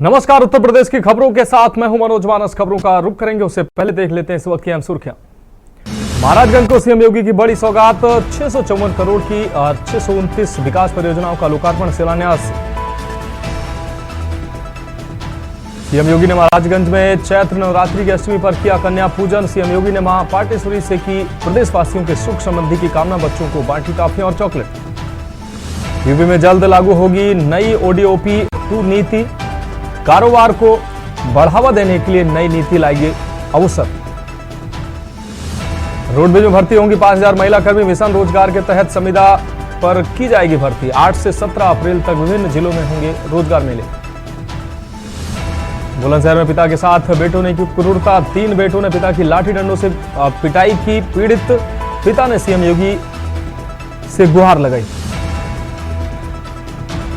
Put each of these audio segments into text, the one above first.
नमस्कार। उत्तर प्रदेश की खबरों के साथ मैं हूं मनोज मानस। खबरों का रुख करेंगे, उससे पहले देख लेते हैं इस वक्त की अहम सुर्खियां। महाराजगंज को सीएम योगी की बड़ी सौगात, 654 करोड़ की और 629 विकास परियोजनाओं का लोकार्पण शिलान्यास। सीएम योगी ने महाराजगंज में चैत्र नवरात्रि की अष्टमी पर किया कन्या पूजन। सीएम योगी ने मां पाटेश्वरी से की प्रदेशवासियों के सुख समृद्धि की कामना। बच्चों को बांटी टॉफियां और चॉकलेट। यूपी में जल्द लागू होगी नई ओडीओपी 2 नीति। कारोबार को बढ़ावा देने के लिए नई नीति लाएगी अवसर। रोडवेज में भर्ती होंगी 5000 महिला कर्मी। मिशन रोजगार के तहत संविदा पर की जाएगी भर्ती। 8 से 17 अप्रैल तक विभिन्न जिलों में होंगे रोजगार मेले। बुलंदशहर में पिता के साथ बेटों ने की क्रूरता। 3 बेटों ने पिता की लाठी डंडों से पिटाई की। पीड़ित पिता ने सीएम योगी से गुहार लगाई।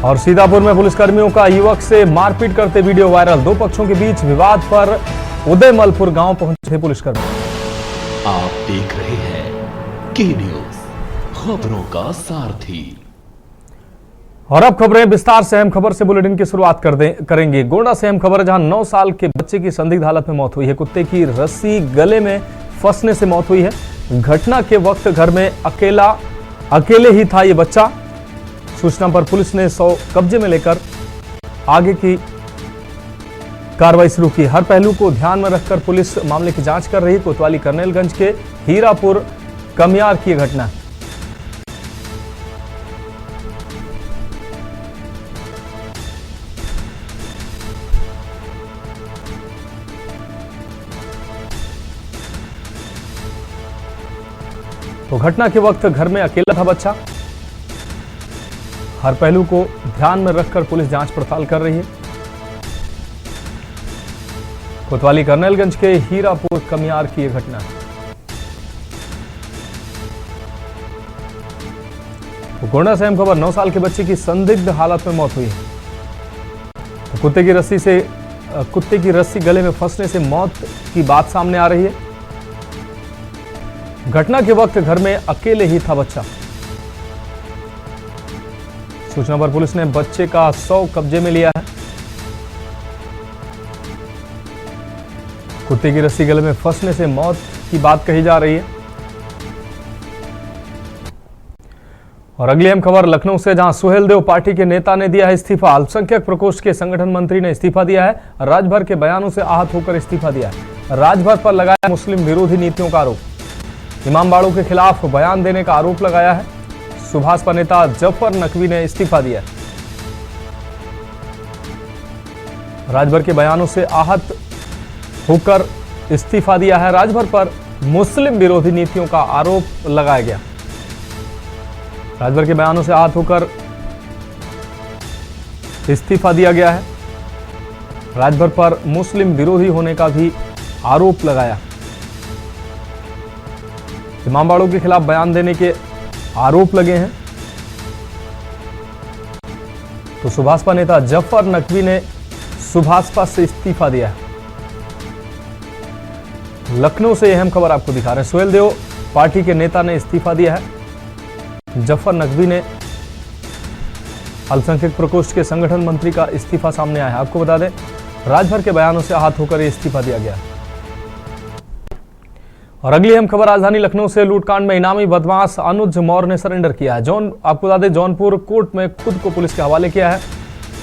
और सीतापुर में पुलिसकर्मियों का युवक से मारपीट करते वीडियो वायरल। 2 पक्षों के बीच विवाद पर उदयमलपुर गांव पहुंचे पुलिसकर्मी। आप देख रहे हैं के न्यूज, खबरों का सारथी। और अब खबरें विस्तार से। अहम खबर से बुलेटिन की शुरुआत करेंगे। गोंडा से अहम खबर है, जहां 9 साल के बच्चे की संदिग्ध हालत में मौत हुई है। कुत्ते की रस्सी गले में फंसने से मौत हुई है। घटना के वक्त घर में अकेले ही था ये बच्चा। सूचना पर पुलिस ने 100 कब्जे में लेकर आगे की कार्रवाई शुरू की। हर पहलू को ध्यान में रखकर पुलिस मामले की जांच कर रही है। कोतवाली करनेलगंज के हीरापुर कमियार की घटना। तो घटना के वक्त घर में अकेला था बच्चा। हर पहलू को ध्यान में रखकर पुलिस जांच पड़ताल कर रही है। कोतवाली करनेलगंज के हीरापुर कमियार की यह घटना है। तो गोंडा से अहम खबर, 9 साल के बच्चे की संदिग्ध हालत में मौत हुई है। तो कुत्ते की रस्सी गले में फंसने से मौत की बात सामने आ रही है। घटना के वक्त घर में अकेले ही था बच्चा। सूचना पर पुलिस ने बच्चे का 100 कब्जे में लिया है। कुत्ते की रस्सी गले में फंसने से मौत की बात कही जा रही है। और अगली अहम खबर लखनऊ से, जहां सुहेलदेव पार्टी के नेता ने दिया है इस्तीफा। अल्पसंख्यक प्रकोष्ठ के संगठन मंत्री ने इस्तीफा दिया है। राज्यभर के बयानों से आहत होकर इस्तीफा दिया है। राज्यभर पर लगाया मुस्लिम विरोधी नीतियों का आरोप। इमामबाड़ों के खिलाफ बयान देने का आरोप लगाया है। सुभाषपा नेता जफर नकवी ने इस्तीफा दिया। राज्यभर के बयानों से आहत होकर इस्तीफा दिया है। राज्यभर पर मुस्लिम विरोधी नीतियों का आरोप लगाया गया। राज्यभर के बयानों से आहत होकर इस्तीफा दिया गया है। राज्यभर पर मुस्लिम विरोधी होने का भी आरोप लगाया। इमामबाड़ों के खिलाफ बयान देने के आरोप लगे हैं। तो सुभाषपा नेता जफर नकवी ने सुभाषपा से इस्तीफा दिया है। लखनऊ से यह अहम खबर आपको दिखा रहे हैं। सुहेलदेव पार्टी के नेता ने इस्तीफा दिया है। जफर नकवी ने अल्पसंख्यक प्रकोष्ठ के संगठन मंत्री का इस्तीफा सामने आया है। आपको बता दें, राज्यभर के बयानों से आहत होकर यह इस्तीफा दिया गया। और अगली अहम खबर राजधानी लखनऊ से, लूटकांड में इनामी बदमाश अनुज मौर्य ने सरेंडर किया है। आपको बता दें, जौनपुर कोर्ट में खुद को पुलिस के हवाले किया है।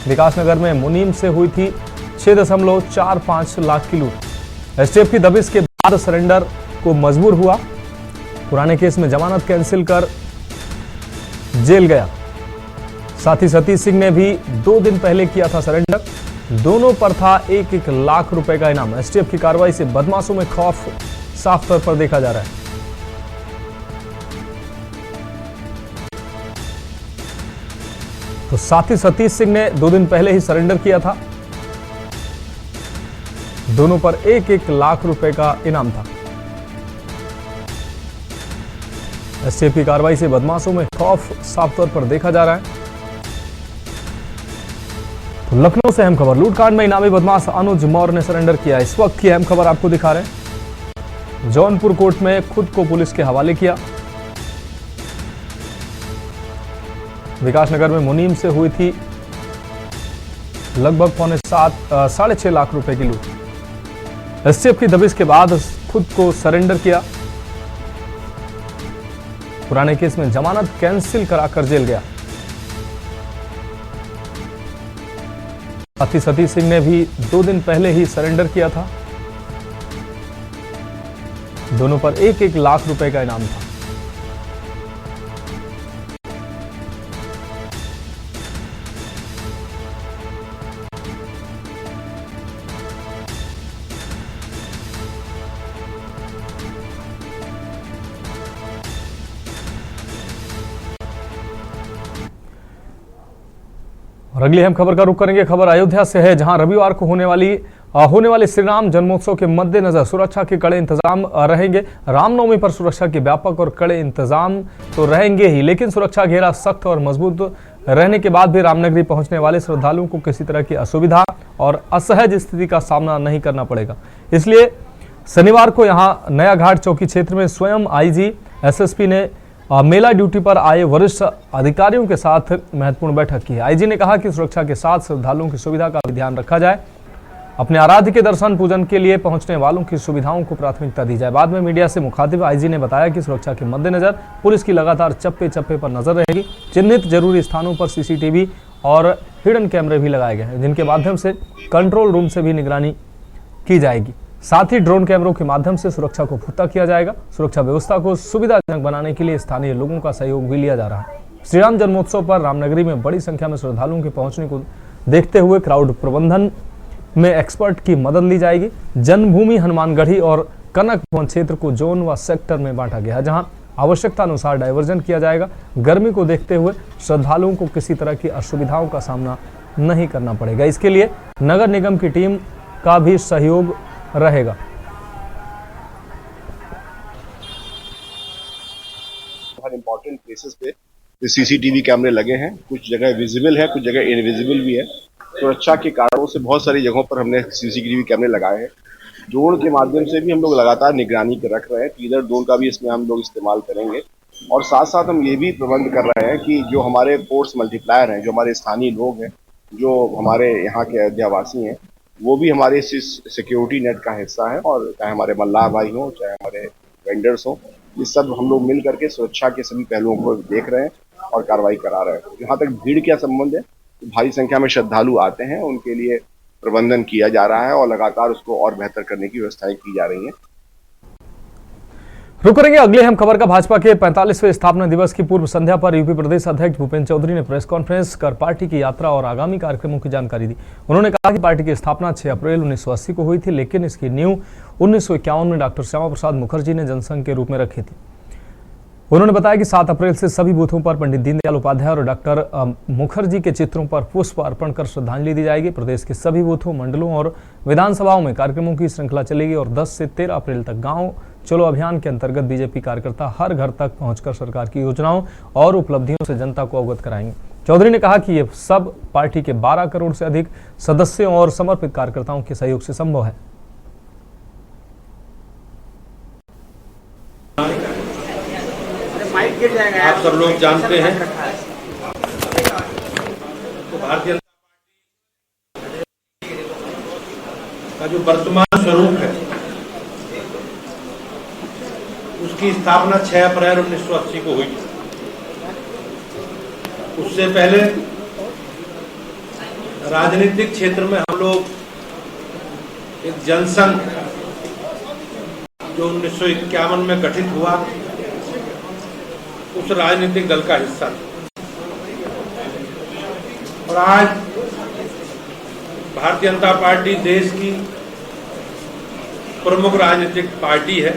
विकासनगर में मुनीम से हुई थी 6.45 लाख की लूट। एसटीएफ की दबिश के बाद सरेंडर को मजबूर हुआ। पुराने केस में जमानत कैंसिल कर जेल गया। साथ ही सतीश सिंह ने भी 2 दिन पहले किया था सरेंडर। दोनों पर था 1-1 लाख रुपए का इनाम। एसटीएफ की कार्रवाई से बदमाशों में खौफ साफ तौर पर देखा जा रहा है। तो साथी सतीश सिंह ने 2 दिन पहले ही सरेंडर किया था। दोनों पर 1-1 लाख रुपए का इनाम था। एसटीएफ की कार्रवाई से बदमाशों में खौफ साफ तौर पर देखा जा रहा है। तो लखनऊ से अहम खबर, लूटकांड में इनामी बदमाश अनुज मौर्य ने सरेंडर किया। इस वक्त की अहम खबर आपको दिखा रहे हैं। जौनपुर कोर्ट में खुद को पुलिस के हवाले किया। विकासनगर में मुनीम से हुई थी लगभग 6.5 लाख रुपए की लूट। एसटीएफ की दबिश के बाद खुद को सरेंडर किया। पुराने केस में जमानत कैंसिल कराकर जेल गया। साथी सतीश सिंह ने भी 2 दिन पहले ही सरेंडर किया था। दोनों पर 1-1 लाख रुपए का इनाम था। और अगली अहम खबर का रुख करेंगे। खबर अयोध्या से है, जहां रविवार को होने वाले श्री राम जन्मोत्सव के मद्देनजर सुरक्षा के कड़े इंतजाम रहेंगे। रामनवमी पर सुरक्षा के व्यापक और कड़े इंतजाम तो रहेंगे ही, लेकिन सुरक्षा घेरा सख्त और मजबूत रहने के बाद भी रामनगरी पहुंचने वाले श्रद्धालुओं को किसी तरह की असुविधा और असहज स्थिति का सामना नहीं करना पड़ेगा। इसलिए शनिवार को यहां नया घाट चौकी क्षेत्र में स्वयं आईजी एसएसपी ने मेला ड्यूटी पर आए वरिष्ठ अधिकारियों के साथ महत्वपूर्ण बैठक की है। आईजी ने कहा कि सुरक्षा के साथ श्रद्धालुओं की सुविधा का भी ध्यान रखा जाए। अपने आराध्य के दर्शन पूजन के लिए पहुंचने वालों की सुविधाओं को प्राथमिकता दी जाए। बाद में मीडिया से मुखातिब आईजी ने बताया कि सुरक्षा के मद्देनजर पुलिस की लगातार चप्पे चप्पे पर नजर रहेगी। चिन्हित जरूरी स्थानों पर सीसीटीवी और हिडन कैमरे भी लगाए गए हैं, जिनके माध्यम से कंट्रोल रूम से भी निगरानी की जाएगी। साथ ही ड्रोन कैमरों के माध्यम से सुरक्षा को पुख्ता किया जाएगा। सुरक्षा व्यवस्था को सुविधाजनक बनाने के लिए स्थानीय लोगों का सहयोग भी लिया जा रहा है। श्रीराम जन्मोत्सव पर रामनगरी में बड़ी संख्या में श्रद्धालुओं के पहुंचने को देखते हुए क्राउड प्रबंधन में एक्सपर्ट की मदद ली जाएगी। जन्मभूमि हनुमानगढ़ी और कनक भवन क्षेत्र को जोन व सेक्टर में बांटा गया है, जहां आवश्यकता अनुसार डायवर्जन किया जाएगा। गर्मी को देखते हुए श्रद्धालुओं को किसी तरह की असुविधाओं का सामना नहीं करना पड़ेगा। इसके लिए नगर निगम की टीम का भी सहयोग रहेगा। हर इंपॉर्टेंट प्लेसेस पे सीसीटीवी कैमरे लगे हैं। कुछ जगह विजिबल है, कुछ जगह इनविजिबल भी है। सुरक्षा के कारणों से बहुत सारी जगहों पर हमने सीसीटीवी कैमरे लगाए हैं। ड्रोन के माध्यम से भी हम लोग लगातार निगरानी रख रहे हैं। टीजर ड्रोन का भी इसमें हम लोग इस्तेमाल करेंगे और साथ साथ हम ये भी प्रबंध कर रहे हैं कि जो हमारे फोर्स मल्टीप्लायर हैं, जो हमारे स्थानीय लोग हैं, जो हमारे यहाँ के अयोध्यावासी हैं, वो भी हमारे इस सिक्योरिटी नेट का हिस्सा है। और चाहे हमारे मल्लाह भाई हों, चाहे हमारे वेंडर्स हों, ये सब हम लोग मिल करके सुरक्षा के सभी पहलुओं को देख रहे हैं और कार्रवाई करा रहे हैं। जहाँ तक भीड़ का संबंध है, भारी संख्या में श्रद्धालु आते हैं, उनके लिए प्रबंधन किया जा रहा है और लगातार उसको और बेहतर करने की व्यवस्थाएं की जा रही हैं। रुक करेंगे अगले हम खबर का। भाजपा के 45वें स्थापना दिवस की पूर्व संध्या पर यूपी प्रदेश अध्यक्ष भूपेंद्र चौधरी ने प्रेस कॉन्फ्रेंस कर पार्टी की यात्रा और आगामी कार्यक्रमों की जानकारी दी। उन्होंने कहा कि पार्टी की स्थापना 6 अप्रैल 1980 को हुई थी, लेकिन इसकी नींव 1951 में डॉक्टर श्यामा प्रसाद मुखर्जी ने जनसंघ के रूप में रखी थी। उन्होंने बताया कि 7 अप्रैल से सभी बूथों पर पंडित दीनदयाल उपाध्याय और डॉक्टर मुखर्जी के चित्रों पर पुष्प अर्पण कर श्रद्धांजलि दी जाएगी। प्रदेश के सभी बूथों, मंडलों और विधानसभाओं में कार्यक्रमों की श्रृंखला चलेगी और 10 से 13 अप्रैल तक गांव चलो अभियान के अंतर्गत बीजेपी कार्यकर्ता हर घर तक पहुंचकर सरकार की योजनाओं और उपलब्धियों से जनता को अवगत कराएंगे। चौधरी ने कहा कि ये सब पार्टी के 12 करोड़ से अधिक सदस्यों और समर्पित कार्यकर्ताओं के सहयोग से संभव है। आप सब लोग जानते हैं तो भारतीय जनता पार्टी का जो वर्तमान स्वरूप है, उसकी स्थापना 6 अप्रैल 1980 को हुई। उससे पहले राजनीतिक क्षेत्र में हम लोग एक जनसंघ जो 1951 में गठित हुआ, उस राजनीतिक दल का हिस्सा था। और आज भारतीय जनता पार्टी देश की प्रमुख राजनीतिक पार्टी है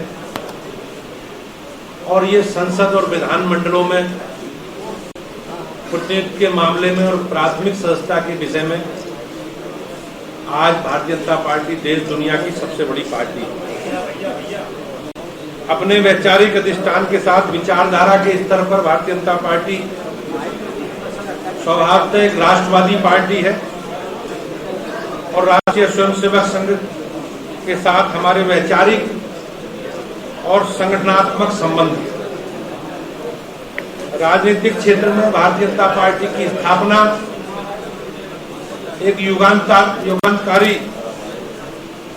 और ये संसद और विधानमंडलों में प्रतिनिधित्व के मामले में और प्राथमिक सदस्यता के विषय में आज भारतीय जनता पार्टी देश दुनिया की सबसे बड़ी पार्टी है। अपने वैचारिक अधिष्ठान के साथ विचारधारा के स्तर पर भारतीय जनता पार्टी स्वभावतः एक राष्ट्रवादी पार्टी है और राष्ट्रीय स्वयंसेवक संघ के साथ हमारे वैचारिक और संगठनात्मक संबंध है। राजनीतिक क्षेत्र में भारतीय जनता पार्टी की स्थापना एक युगांतकारी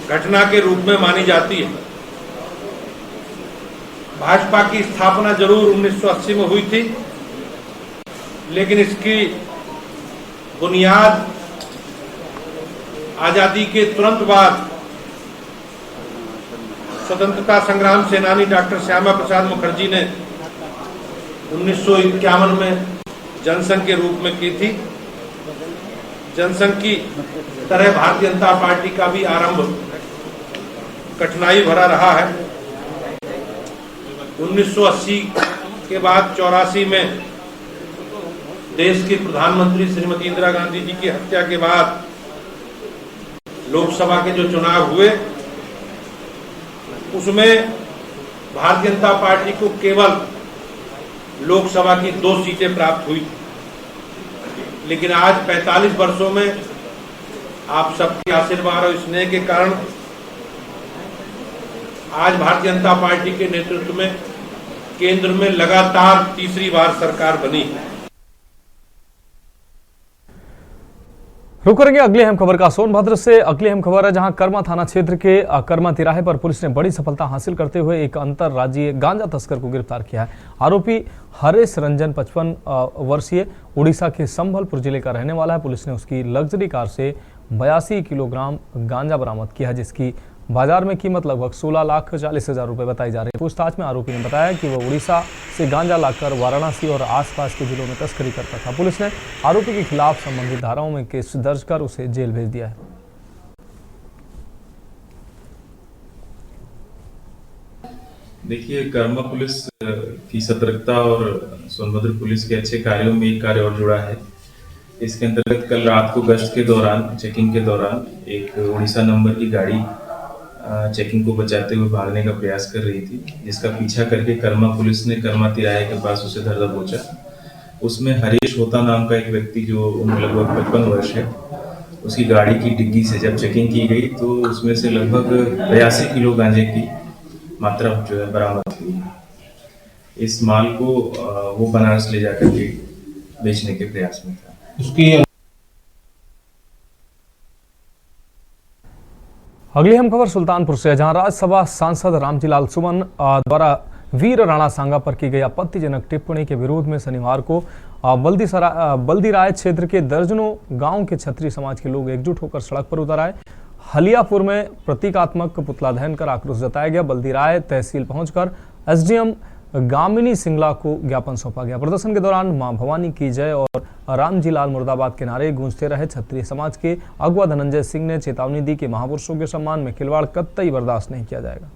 घटना के रूप में मानी जाती है। भाजपा की स्थापना जरूर 1980 में हुई थी, लेकिन इसकी बुनियाद आजादी के तुरंत बाद स्वतंत्रता संग्राम सेनानी डॉक्टर श्यामा प्रसाद मुखर्जी ने 1951 में जनसंघ के रूप में की थी। जनसंघ की तरह भारतीय जनता पार्टी का भी आरंभ कठिनाई भरा रहा है। 1980 के बाद 84 में देश की प्रधानमंत्री श्रीमती इंदिरा गांधी जी की हत्या के बाद लोकसभा के जो चुनाव हुए, उसमें भारतीय जनता पार्टी को केवल लोकसभा की 2 सीटें प्राप्त हुई। लेकिन आज 45 वर्षों में आप सबके आशीर्वाद और स्नेह के कारण आज भारतीय जनता पार्टी के नेतृत्व में केंद्र में लगातार तीसरी बार सरकार बनी है। रुक करेंगे अगली अहम खबर का। सोनभद्र से अगली अहम खबर है, जहां कर्मा थाना क्षेत्र के कर्मा तिराहे पर पुलिस ने बड़ी सफलता हासिल करते हुए एक अंतरराज्यीय गांजा तस्कर को गिरफ्तार किया है। आरोपी हरेश रंजन 55 वर्षीय उड़ीसा के संबलपुर जिले का रहने वाला है। पुलिस ने उसकी लग्जरी कार से 82 किलोग्राम गांजा बरामद किया है, जिसकी बाजार में कीमत लगभग 16,40,000 रुपए बताई जा रही है। पूछताछ में आरोपी ने बताया कि वह उड़ीसा से गांजा लाकर वाराणसी और आसपास के जिलों में तस्करी करता था। पुलिस ने आरोपी के खिलाफ संबंधित धाराओं में केस दर्ज कर उसे जेल भेज दिया है। देखिए, कर्मा पुलिस की सतर्कता और सोनभद्र पुलिस के अच्छे कार्यों में एक कार्य और जुड़ा है। इसके अंतर्गत कल रात को गश्त के दौरान, चेकिंग के दौरान एक उड़ीसा नंबर की गाड़ी चेकिंग को बचाते हुए भागने का प्रयास कर रही थी, जिसका पीछा करके कर्मा पुलिस ने कर्मा तिराहे के पास उसे धर दबोचा। उसमें हरीश होता नाम का एक व्यक्ति, जो उम्र लगभग 55 वर्ष है, उसकी गाड़ी की डिग्गी से जब चेकिंग की गई तो उसमें से लगभग 82 किलो गांजे की मात्रा जो है बरामद हुई। इस माल को वो बनारस ले जाकर के बेचने के प्रयास में था। उसकी अगली हम खबर सुल्तानपुर से है, जहां राज्यसभा सांसद रामजीलाल सुमन द्वारा वीर राणा सांगा पर की गई आपत्तिजनक टिप्पणी के विरोध में शनिवार को बल्दीराय क्षेत्र के दर्जनों गांव के क्षत्रिय समाज के लोग एकजुट होकर सड़क पर उतर आए। हलियापुर में प्रतीकात्मक पुतला दहन कर आक्रोश जताया गया। बल्दीराय तहसील पहुंचकर एसडीएम गामिनी सिंगला को ज्ञापन सौंपा गया। प्रदर्शन के दौरान मां भवानी की जय और रामजीलाल मुर्दाबाद के नारे गूंजते रहे। क्षत्रिय समाज के अगुवा धनंजय सिंह ने चेतावनी दी कि महापुरुषों के सम्मान में खिलवाड़ कतई बर्दाश्त नहीं किया जाएगा।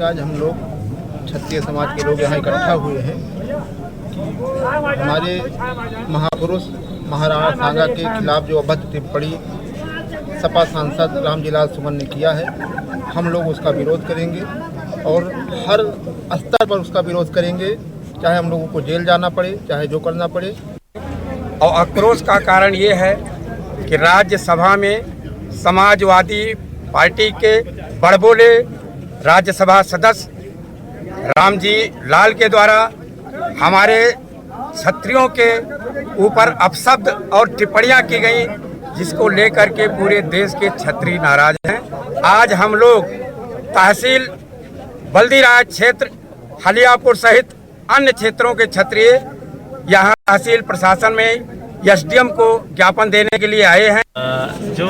आज हम लोग क्षत्रिय समाज के लोग यहाँ इकट्ठा हुए हैं कि हमारे महापुरुष महाराणा सांगा के खिलाफ जो अभद्र टिप्पणी सपा सांसद रामजीलाल सुमन ने किया है, हम लोग उसका विरोध करेंगे और हर स्तर पर उसका विरोध करेंगे, चाहे हम लोगों को जेल जाना पड़े, चाहे जो करना पड़े। और आक्रोश का कारण ये है कि राज्यसभा में समाजवादी पार्टी के बड़बोले राज्यसभा सदस्य रामजी लाल के द्वारा हमारे क्षत्रियों के ऊपर अपशब्द और टिप्पणियां की गई, जिसको लेकर के पूरे देश के क्षत्रिय नाराज हैं। आज हम लोग तहसील बल्दीराय क्षेत्र, हलियापुर सहित अन्य क्षेत्रों के क्षत्रिय यहाँ तहसील प्रशासन में एसडीएम को ज्ञापन देने के लिए आए हैं। जो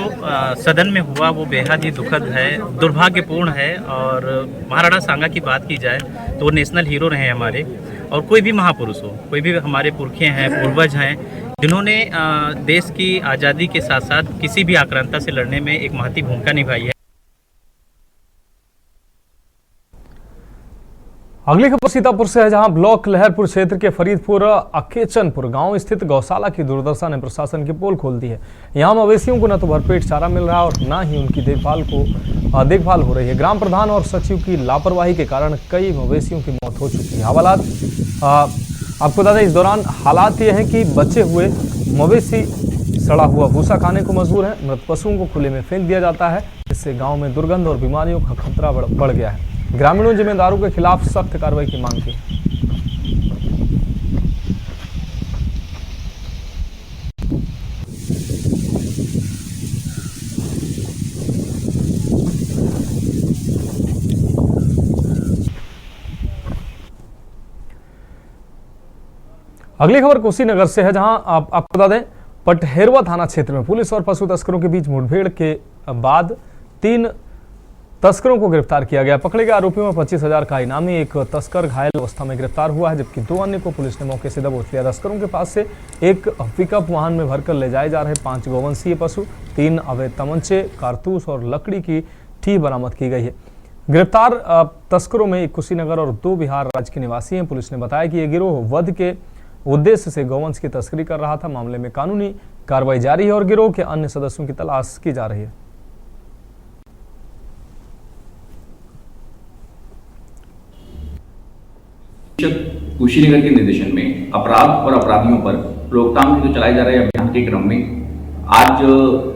सदन में हुआ वो बेहद ही दुखद है, दुर्भाग्यपूर्ण है। और महाराणा सांगा की बात की जाए तो वो नेशनल हीरो रहे हमारे, और कोई भी महापुरुष हो, कोई भी हमारे पुरखे हैं, पूर्वज हैं, जिन्होंने देश की आज़ादी के साथ साथ किसी भी आक्रांता से लड़ने में एक महती भूमिका निभाई है। अगली खबर सीतापुर से है, जहां ब्लॉक लहरपुर क्षेत्र के फरीदपुर अकेचनपुर गांव स्थित गौशाला की दुर्दशा ने प्रशासन की पोल खोल दी है। यहां मवेशियों को न तो भरपेट चारा मिल रहा और न ही उनकी देखभाल हो रही है। ग्राम प्रधान और सचिव की लापरवाही के कारण कई मवेशियों की मौत हो चुकी है। हालात आपको बता दें, इस दौरान हालात ये हैं कि बचे हुए मवेशी सड़ा हुआ भूसा खाने को मजबूर है। मृत पशुओं को खुले में फेंक दिया जाता है, इससे गाँव में दुर्गंध और बीमारियों का खतरा बढ़ गया है। ग्रामीणों जिम्मेदारों के खिलाफ सख्त कार्रवाई की मांग की। अगली खबर कुशीनगर से है, जहां आपको बता दें पटहेरवा थाना क्षेत्र में पुलिस और पशु तस्करों के बीच मुठभेड़ के बाद 3 तस्करों को गिरफ्तार किया गया। पकड़े गए आरोपियों में 25,000 का इनामी एक तस्कर घायल अवस्था में गिरफ्तार हुआ है, जबकि 2 अन्य को पुलिस ने मौके से दबोच लिया। तस्करों के पास से एक पिकअप वाहन में भरकर ले जाए जा रहे 5 गौवंशीय पशु, 3 अवैध तमंचे, कारतूस और लकड़ी की ठीक बरामद की गई है। गिरफ्तार तस्करों में एक कुशीनगर और 2 बिहार राज्य के निवासी हैं। पुलिस ने बताया कि यह गिरोह वध के उद्देश्य से गौवंश की तस्करी कर रहा था। मामले में कानूनी कार्रवाई जारी है और गिरोह के अन्य सदस्यों की तलाश की जा रही है। कुशीनगर के निर्देशन में अपराध और अपराधियों पर रोकथाम हेतु चलाए जा रहे अभियान के क्रम में आज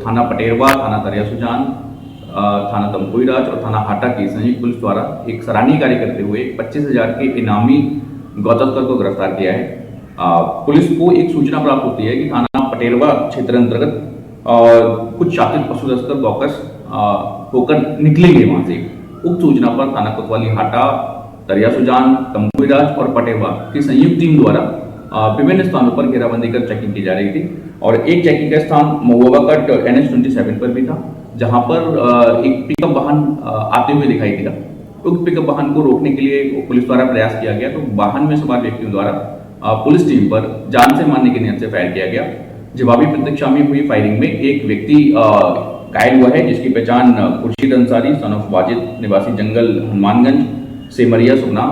थाना पटेरवा, थाना दरिया सुजान, थाना तमकुईराज और थाना हाटा की संयुक्त पुलिस द्वारा एक सराहनीय कार्य करते हुए 25,000 के इनामी गौतस्कर को गिरफ्तार किया है। पुलिस को एक सूचना प्राप्त होती है कि थाना पटेरवा क्षेत्र अंतर्गत कुछ शातिर पशु तस्कर बॉकस होकर निकलेंगे वहां से। उक्त सूचना पर थाना कोतवाली हाटा, दरिया सुजान, तमकुईराज और पटेरवा की संयुक्त टीम द्वारा विभिन्न स्थानों पर घेराबंदी कर चेकिंग की जा रही थी और एक चेकिंग का स्थान महुआ कट NH-27 पर भी था, जहां पर एक पिकअप वाहन आते हुए दिखाई दिया। उक्त पिकअप वाहन को रोकने के लिए पुलिस द्वारा प्रयास किया गया, तो वाहन में सवार व्यक्तियों द्वारा पुलिस टीम पर जान से मारने की नीयत से फायर किया गया। जवाबी प्रतीक्षा में हुई फायरिंग में एक व्यक्ति घायल हुआ है, जिसकी पहचान खुर्शीद अंसारी सन ऑफ वाजिद निवासी जंगल हनुमानगंज सेमरिया सुगना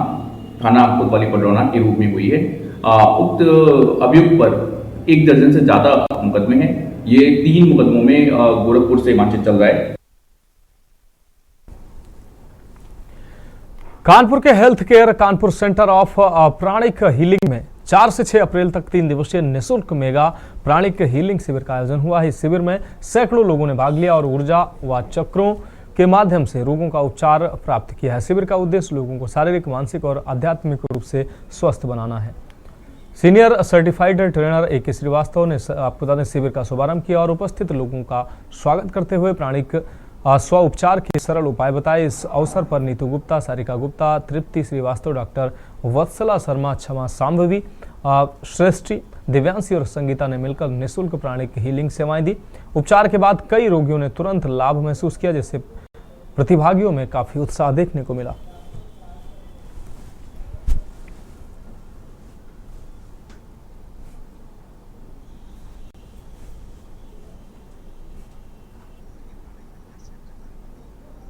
थाना कोतवाली पडरौना के रूप में हुई है। उक्त अभियुक्त पर 1 दर्जन से ज्यादा मुकदमे हैं। ये 3 मुकदमों में गोरखपुर से मामला चल रहा है। कानपुर के health care Kanpur centre of pranic healing में 4 से 6 अप्रैल तक 3 दिवसीय निःशुल्क मेगा प्राणिक हीलिंग शिविर का आयोजन हुआ है। इस शिविर में सैकड़ों लोगों ने भाग लिया और ऊर्जा व चक्रों के माध्यम से रोगों का उपचार प्राप्त किया है। शिविर का उद्देश्य लोगों को शारीरिक, मानसिक और आध्यात्मिक रूप से स्वस्थ बनाना है। Senior certified trainer AK Shrivastava ने आपको बता दें शिविर का शुभारंभ किया और उपस्थित लोगों का स्वागत करते हुए प्राणिक स्व उपचार के सरल उपाय बताए। इस अवसर पर नीतू गुप्ता, सारिका गुप्ता, तृप्ति श्रीवास्तव, डॉक्टर वत्सला शर्मा, क्षमा सांभवी, श्रेष्ठी, दिव्यांशी और संगीता ने मिलकर निःशुल्क प्राणिक हीलिंग सेवाएं दी। उपचार के बाद कई रोगियों ने तुरंत लाभ महसूस किया, जिससे प्रतिभागियों में काफी उत्साह देखने को मिला।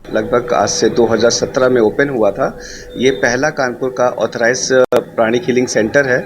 लगभग आज से 2017 में ओपन हुआ था। ये पहला कानपुर का ऑथराइज प्राणिक हीलिंग सेंटर है।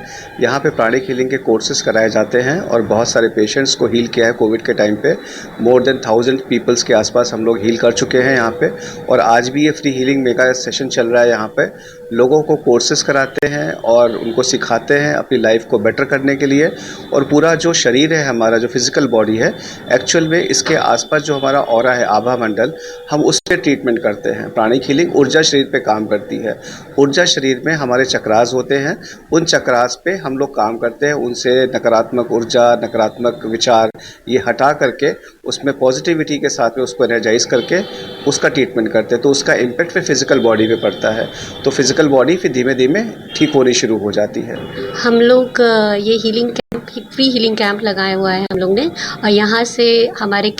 यहाँ पे प्राणिक हीलिंग के कोर्सेज कराए जाते हैं और बहुत सारे पेशेंट्स को हील किया है। कोविड के टाइम पे मोर देन 1000 पीपल्स के आसपास हम लोग हील कर चुके हैं यहाँ पे, और आज भी ये फ्री हीलिंग मेगा सेशन चल रहा है। यहाँ पे लोगों को कोर्सेज कराते हैं और उनको सिखाते हैं अपनी लाइफ को बेटर करने के लिए। और पूरा जो शरीर है हमारा, जो फिजिकल बॉडी है, एक्चुअल में इसके आसपास जो हमारा ऑरा है, आभा मंडल, हम उससे ट्रीटमेंट करते हैं। प्राणिक हीलिंग ऊर्जा शरीर पे काम करती है। ऊर्जा शरीर में हमारे चक्रास होते हैं, उन चक्रास पे हम लोग काम करते हैं। उनसे नकारात्मक ऊर्जा, नकारात्मक विचार ये हटा करके उसमें पॉजिटिविटी के साथ में उसको एनर्जाइज करके उसका ट्रीटमेंट करते हैं। तो उसका इम्पैक्ट फिर फिजिकल बॉडी पे पड़ता है, तो फिजिकल बॉडी फिर धीमे धीमे ठीक होनी शुरू हो जाती है। हम लोग ये healing camp, free healing camp लगाया हुआ है हम लोग ने, और यहाँ से हमारे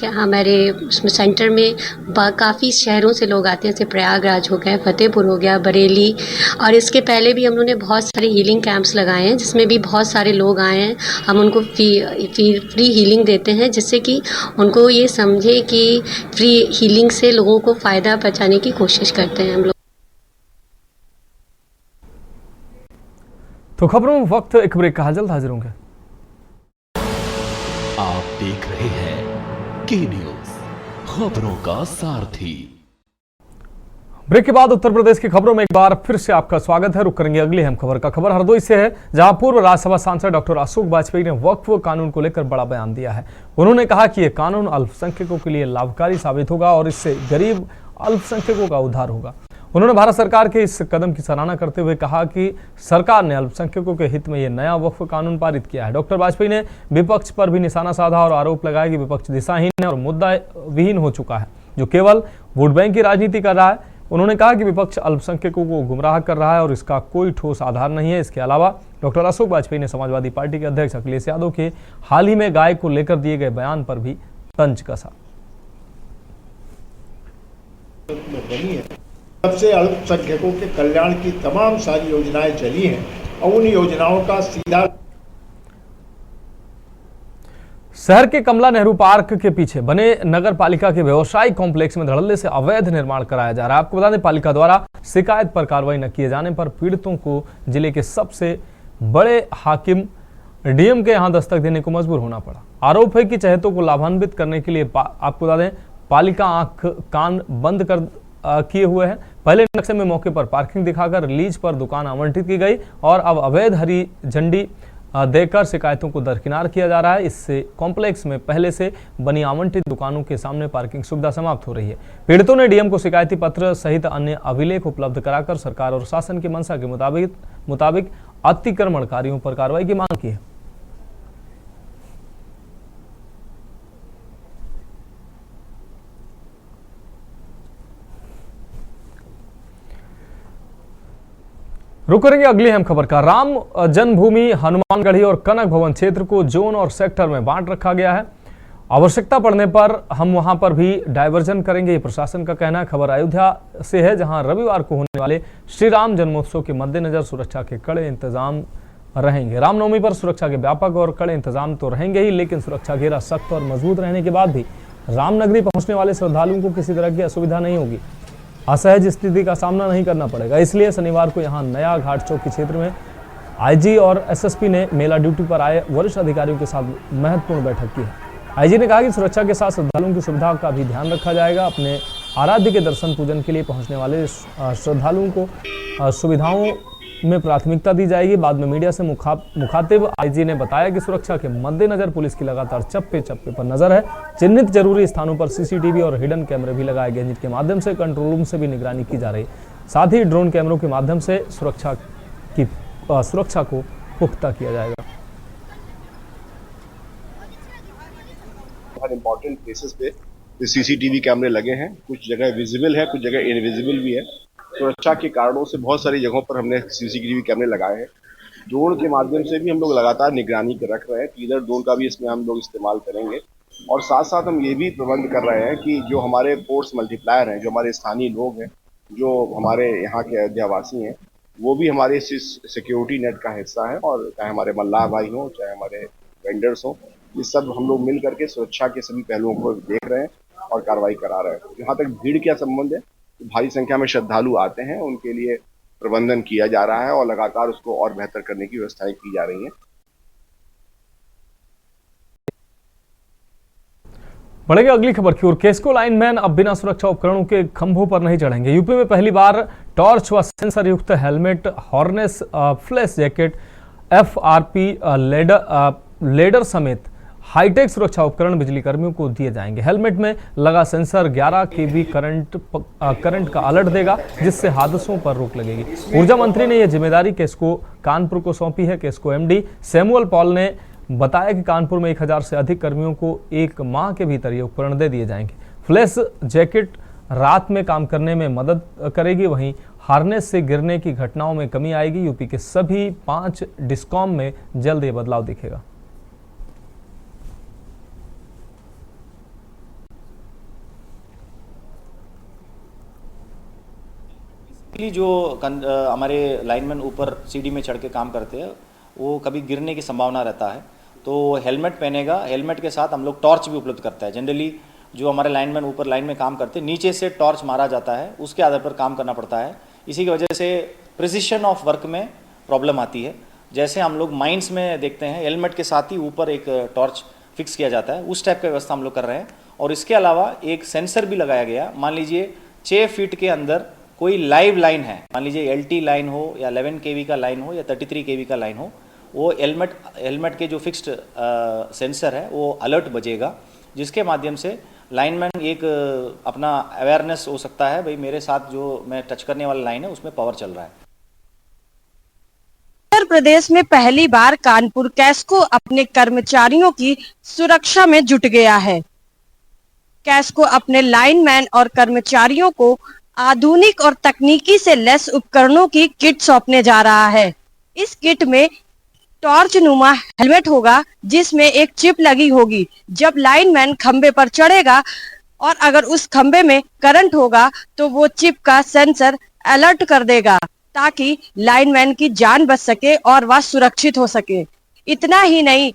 सेंटर में काफ़ी शहरों से लोग आते हैं, जैसे प्रयागराज हो गया, फतेहपुर हो गया, बरेली, और इसके पहले भी हम लोगों ने बहुत सारे हीलिंग कैंप्स लगाए हैं, जिसमें भी बहुत सारे लोग आए हैं। हम उनको फ्री हीलिंग देते हैं, जिससे कि उनको ये समझे कि फ्री हीलिंग से लोगों को फ़ायदा पहुँचाने की कोशिश करते हैं हम लोग। तो खबरों में वक्त एक ब्रेक का, जल्द हाजिर होंगे। आप देख रहे हैं के न्यूज, खबरों का सारथी। ब्रेक के बाद उत्तर प्रदेश की खबरों में एक बार फिर से आपका स्वागत है। रुक करेंगे अगली अहम खबर का। खबर हरदोई से है, जहां पूर्व राज्यसभा सांसद डॉक्टर अशोक वाजपेयी ने वक्फ कानून को लेकर बड़ा बयान दिया है। उन्होंने कहा कि यह कानून अल्पसंख्यकों के लिए लाभकारी साबित होगा और इससे गरीब अल्पसंख्यकों का उद्धार होगा। उन्होंने भारत सरकार के इस कदम की सराहना करते हुए कहा कि सरकार ने अल्पसंख्यकों के हित में यह नया वक्फ कानून पारित किया है। डॉक्टर वाजपेयी ने विपक्ष पर भी निशाना साधा और आरोप लगाया कि विपक्ष दिशाहीन है और मुद्दा विहीन हो चुका है, जो केवल वोट बैंक की राजनीति कर रहा है। उन्होंने कहा कि विपक्ष अल्पसंख्यकों को गुमराह कर रहा है और इसका कोई ठोस आधार नहीं है। इसके अलावा डॉक्टर अशोक वाजपेयी ने समाजवादी पार्टी के अध्यक्ष अखिलेश यादव के हाल ही में गाय को लेकर दिए गए बयान पर भी तंज कसा। सबसे अल्पसंख्यकों के कल्याण की तमाम सारी योजनाएं चली हैं और उन योजनाओं का सीधा शहर के कमला नेहरू पार्क के पीछे बने नगर पालिका के व्यवसायिक कॉम्प्लेक्स में धड़ल्ले से अवैध निर्माण कराया जा रहा है। आपको बता दें, पालिका द्वारा शिकायत पर कार्रवाई न किए जाने पर पीड़ितों को जिले के सबसे बड़े हाकिम डीएम के यहां दस्तक देने को मजबूर होना पड़ा। आरोप है कि चहेतों को लाभान्वित करने के लिए आपको बता दें, पालिका आंख कान बंद कर किए हुए हैं। पहले नक्शे में मौके पर पार्किंग दिखाकर लीज पर दुकान आवंटित की गई और अब अवैध हरी झंडी देकर शिकायतों को दरकिनार किया जा रहा है। इससे कॉम्प्लेक्स में पहले से बनी आवंटित दुकानों के सामने पार्किंग सुविधा समाप्त हो रही है। पीड़ितों ने डीएम को शिकायती पत्र सहित अन्य अभिलेख उपलब्ध कराकर सरकार और शासन की मंशा के मुताबिक अतिक्रमणकारियों पर कार्रवाई की मांग की है। रुक करेंगे अगली अहम खबर का। राम जन्मभूमि, हनुमानगढ़ी और कनक भवन क्षेत्र को जोन और सेक्टर में बांट रखा गया है। आवश्यकता पड़ने पर हम वहां पर भी डायवर्जन करेंगे, ये प्रशासन का कहना है। खबर अयोध्या से है, जहां रविवार को होने वाले श्री राम जन्मोत्सव के मद्देनजर सुरक्षा के कड़े इंतजाम रहेंगे। रामनवमी पर सुरक्षा के व्यापक और कड़े इंतजाम तो रहेंगे ही, लेकिन सुरक्षा घेरा सख्त और मजबूत रहने के बाद भी रामनगरी पहुंचने वाले श्रद्धालुओं को किसी तरह की असुविधा नहीं होगी, असहज स्थिति का सामना नहीं करना पड़ेगा। इसलिए शनिवार को यहां नया घाट चौकी क्षेत्र में आईजी और एसएसपी ने मेला ड्यूटी पर आए वरिष्ठ अधिकारियों के साथ महत्वपूर्ण बैठक की है। आईजी ने कहा कि सुरक्षा के साथ श्रद्धालुओं की सुविधा का भी ध्यान रखा जाएगा। अपने आराध्य के दर्शन पूजन के लिए पहुंचने वाले श्रद्धालुओं को सुविधाओं में प्राथमिकता दी जाएगी। बाद में मीडिया से मुखातिब आईजी ने बताया कि सुरक्षा के मद्देनजर पुलिस की लगातार चप्पे पर नजर है। चिन्हित जरूरी स्थानों पर सीसीटीवी और हिडन कैमरे भी लगाए गए, जिनके माध्यम से कंट्रोल रूम से भी निगरानी की जा रही। साथ ही ड्रोन कैमरों के माध्यम से सुरक्षा को पुख्ता किया जाएगा। बहुत इंपॉर्टेंट प्लेसेस पे सीसीटीवी कैमरे लगे हैं, कुछ जगह विजिबल है, कुछ जगह इनविजिबल भी है। सुरक्षा के कारणों से बहुत सारी जगहों पर हमने सीसीटीवी कैमरे लगाए हैं। ड्रोन के माध्यम से भी हम लोग लगातार निगरानी रख रहे हैं, इधर ड्रोन का भी इसमें हम लोग इस्तेमाल करेंगे। और साथ साथ हम ये भी प्रबंध कर रहे हैं कि जो हमारे फोर्स मल्टीप्लायर हैं, जो हमारे स्थानीय लोग हैं, जो हमारे यहाँ के अयोध्यावासी हैं, वो भी हमारे सिक्योरिटी नेट का हिस्सा है। और चाहे हमारे मल्लाह भाई हों, चाहे हमारे वेंडर्स हों, ये सब हम लोग मिल करके सुरक्षा के सभी पहलुओं को देख रहे हैं और कार्रवाई करा रहे हैं। जहाँ तक भीड़ का संबंध है, भारी संख्या में श्रद्धालु आते हैं, उनके लिए प्रबंधन किया जा रहा है और लगातार उसको और बेहतर करने की व्यवस्थाएं की जा रही हैं। बढ़ेगी अगली खबर की ओर। केस्को लाइनमैन अब बिना सुरक्षा उपकरणों के खंभों पर नहीं चढ़ेंगे। यूपी में पहली बार टॉर्च व सेंसर युक्त helmet, harness, flash jacket, FRP ladder समेत हाईटेक सुरक्षा उपकरण बिजली कर्मियों को दिए जाएंगे। हेलमेट में लगा सेंसर 11 kV करंट का अलर्ट देगा, जिससे हादसों पर रोक लगेगी। ऊर्जा मंत्री ने यह जिम्मेदारी केस्को कानपुर को सौंपी है। केस्को MD सैमुअल पॉल ने बताया कि कानपुर में 1000 से अधिक कर्मियों को 1 माह के भीतर ये उपकरण दे दिए जाएंगे। फ्लैश जैकेट रात में काम करने में मदद करेगी, वहीं हार्नेस से गिरने की घटनाओं में कमी आएगी। यूपी के सभी 5 डिस्कॉम में जल्द ये बदलाव दिखेगा। जो हमारे लाइनमैन ऊपर सीढ़ी में चढ़ के काम करते हैं, वो कभी गिरने की संभावना रहता है, तो हेलमेट पहनेगा। हेलमेट के साथ हम लोग टॉर्च भी उपलब्ध करता है। जनरली जो हमारे लाइनमैन ऊपर लाइन में काम करते हैं, नीचे से टॉर्च मारा जाता है, उसके आधार पर काम करना पड़ता है। इसी की वजह से प्रिसिशन ऑफ वर्क में प्रॉब्लम आती है। जैसे हम लोग माइंस में देखते हैं, हेलमेट के साथ ही ऊपर एक टॉर्च फिक्स किया जाता है, उस टाइप का व्यवस्था हम लोग कर रहे हैं। और इसके अलावा एक सेंसर भी लगाया गया। मान लीजिए 6 फीट के अंदर कोई लाइव लाइन है, मान लीजिए LT लाइन हो या 11 kV का लाइन हो या 33 kV का लाइन हो, वो हेलमेट के जो फिक्स्ड सेंसर है वो अलर्ट बजेगा, जिसके माध्यम से लाइनमैन एक अपना अवेयरनेस हो सकता है, भाई मेरे साथ जो मैं टच करने वाला लाइन है उसमें पावर चल रहा है। उत्तर प्रदेश में पहली बार कानपुर कैस्को अपने कर्मचारियों की सुरक्षा में जुट गया है। कैस्को अपने लाइनमैन और कर्मचारियों को आधुनिक और तकनीकी से लैस उपकरणों की किट सौंपने जा रहा है। इस किट में टॉर्च नुमा हेलमेट होगा जिसमें एक चिप लगी होगी। जब लाइनमैन खंबे पर चढ़ेगा और अगर उस खंबे में करंट होगा तो वो चिप का सेंसर अलर्ट कर देगा ताकि लाइनमैन की जान बच सके और वह सुरक्षित हो सके। इतना ही नहीं,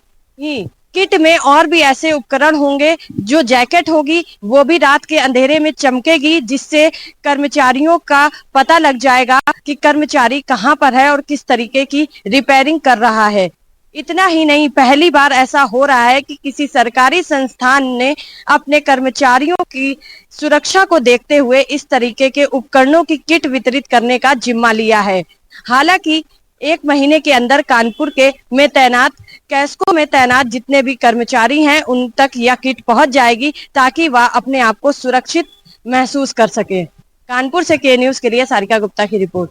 किट में और भी ऐसे उपकरण होंगे। जो जैकेट होगी वो भी रात के अंधेरे में चमकेगी जिससे कर्मचारियों का पता लग जाएगा कि कर्मचारी कहां पर है और किस तरीके की रिपेयरिंग कर रहा है। इतना ही नहीं, पहली बार ऐसा हो रहा है कि किसी सरकारी संस्थान ने अपने कर्मचारियों की सुरक्षा को देखते हुए इस तरीके के उपकरणों की किट वितरित करने का जिम्मा लिया है। हालांकि 1 महीने के अंदर कानपुर के में तैनात कैस्को में तैनात जितने भी कर्मचारी हैं उन तक यह किट पहुंच जाएगी ताकि वह अपने आप को सुरक्षित महसूस कर सके। कानपुर से के न्यूज के लिए सारिका गुप्ता की रिपोर्ट।